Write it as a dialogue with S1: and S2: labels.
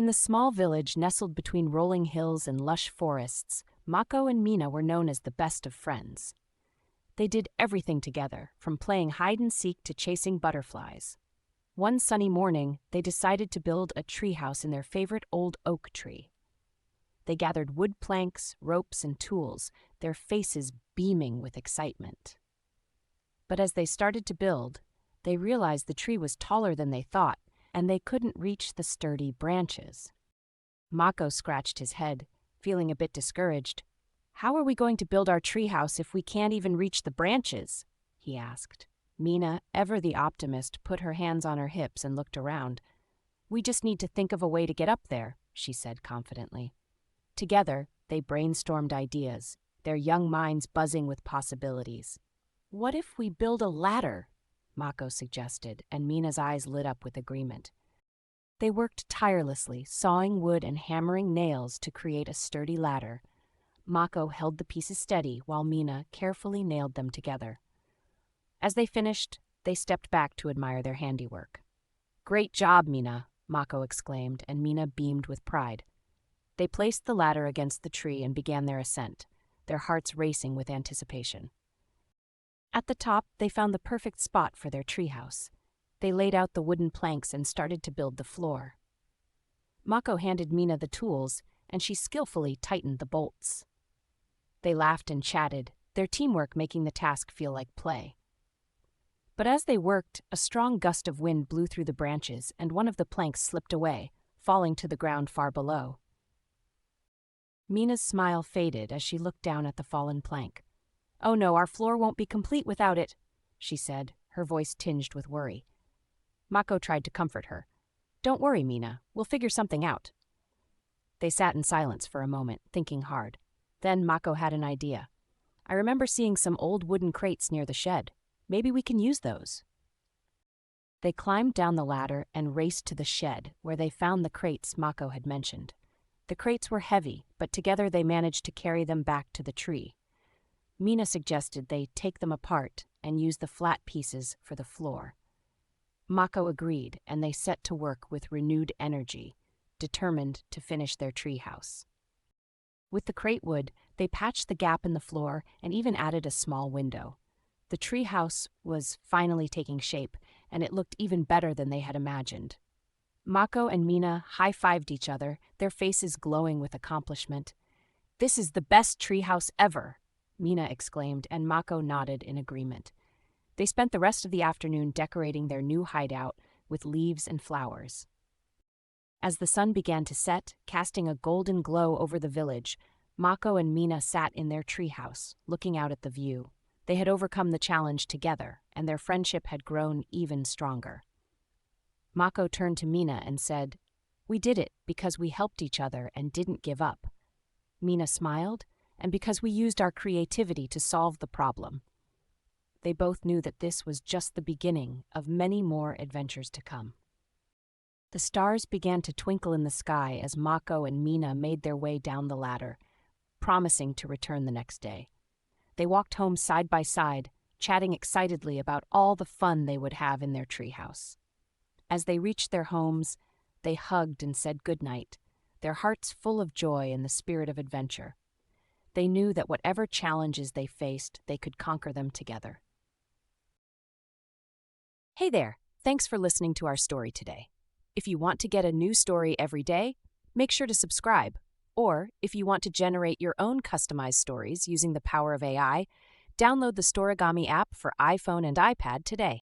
S1: the small village nestled between rolling hills and lush forests, Mako and Mina were known as the best of friends. They did everything together, from playing hide-and-seek to chasing butterflies. One sunny morning, they decided to build a treehouse in their favorite old oak tree. They gathered wood planks, ropes, and tools, their faces beaming with excitement. But as they started to build, they realized the tree was taller than they thought, and they couldn't reach the sturdy branches. Mako scratched his head, feeling a bit discouraged. "How are we going to build our treehouse if we can't even reach the branches?" he asked. Mina, ever the optimist, put her hands on her hips and looked around. "We just need to think of a way to get up there," she said confidently. Together, they brainstormed ideas, their young minds buzzing with possibilities. "What if we build a ladder?" Mako suggested, and Mina's eyes lit up with agreement. They worked tirelessly, sawing wood and hammering nails to create a sturdy ladder. Mako held the pieces steady while Mina carefully nailed them together. As they finished, they stepped back to admire their handiwork. "Great job, Mina," Mako exclaimed, and Mina beamed with pride. They placed the ladder against the tree and began their ascent, their hearts racing with anticipation. At the top, they found the perfect spot for their treehouse. They laid out the wooden planks and started to build the floor. Mako handed Mina the tools, and she skillfully tightened the bolts. They laughed and chatted, their teamwork making the task feel like play. But as they worked, a strong gust of wind blew through the branches, and one of the planks slipped away, falling to the ground far below. Mina's smile faded as she looked down at the fallen plank. "Oh no, our floor won't be complete without it," she said, her voice tinged with worry. Mako tried to comfort her. "Don't worry, Mina. We'll figure something out." They sat in silence for a moment, thinking hard. Then Mako had an idea. "I remember seeing some old wooden crates near the shed. Maybe we can use those." They climbed down the ladder and raced to the shed, where they found the crates Mako had mentioned. The crates were heavy, but together they managed to carry them back to the tree. Mina suggested they take them apart and use the flat pieces for the floor. Mako agreed, and they set to work with renewed energy, determined to finish their treehouse. With the crate wood, they patched the gap in the floor and even added a small window. The treehouse was finally taking shape, and it looked even better than they had imagined. Mako and Mina high-fived each other, their faces glowing with accomplishment. "This is the best treehouse ever," Mina exclaimed, and Mako nodded in agreement. They spent the rest of the afternoon decorating their new hideout with leaves and flowers. As the sun began to set, casting a golden glow over the village, Mako and Mina sat in their treehouse, looking out at the view. They had overcome the challenge together, and their friendship had grown even stronger. Mako turned to Mina and said, "We did it because we helped each other and didn't give up." Mina smiled, "And because we used our creativity to solve the problem." They both knew that this was just the beginning of many more adventures to come. The stars began to twinkle in the sky as Mako and Mina made their way down the ladder, promising to return the next day. They walked home side by side, chatting excitedly about all the fun they would have in their treehouse. As they reached their homes, they hugged and said goodnight, their hearts full of joy and the spirit of adventure. They knew that whatever challenges they faced, they could conquer them together. Hey there, thanks for listening to our story today. If you want to get a new story every day, make sure to subscribe. Or, if you want to generate your own customized stories using the power of AI, download the Storigami app for iPhone and iPad today.